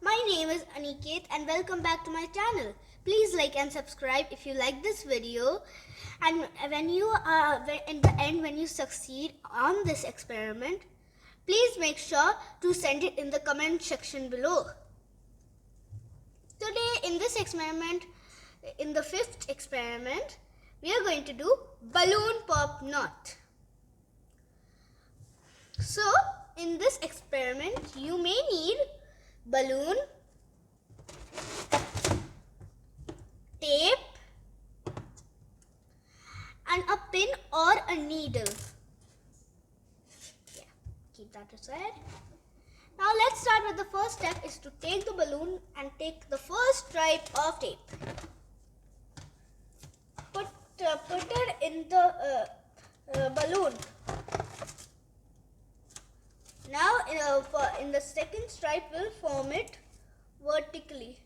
My name is Aniket and welcome back to my channel. Please like and subscribe if you like this video. And when you in the end, when you succeed on this experiment, please make sure to send it in the comment section below. Today in this experiment, in the fifth experiment, we are going to do balloon pop knot. So in this experiment, you may need balloon, tape, and a pin or a needle. Yeah, keep that aside. Now let's start with the first step is to take the balloon and take the first stripe of tape. Put it in the balloon. Now in the second stripe we'll form it vertically.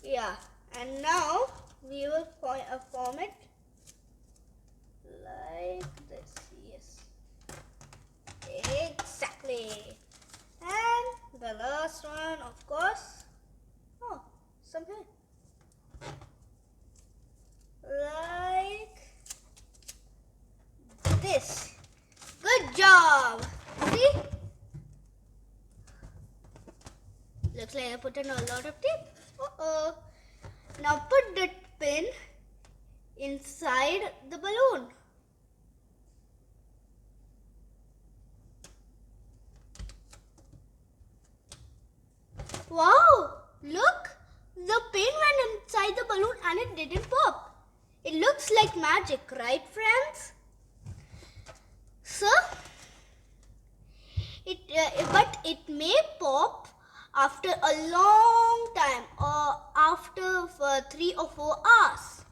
Yeah, and now we will form it like this. Yes, exactly. And the last one, of course. Oh, some here. Like this. Good job. See? Looks like I put in a lot of tape. Uh-oh. Now put the pin inside the balloon. Wow! Look! The pin went inside the balloon and it didn't pop. It looks like magic, right, friends? So, but it may pop after a long time or after 3 or 4 hours.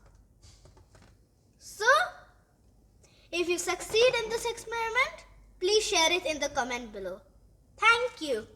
So, if you succeed in this experiment, please share it in the comment below. Thank you.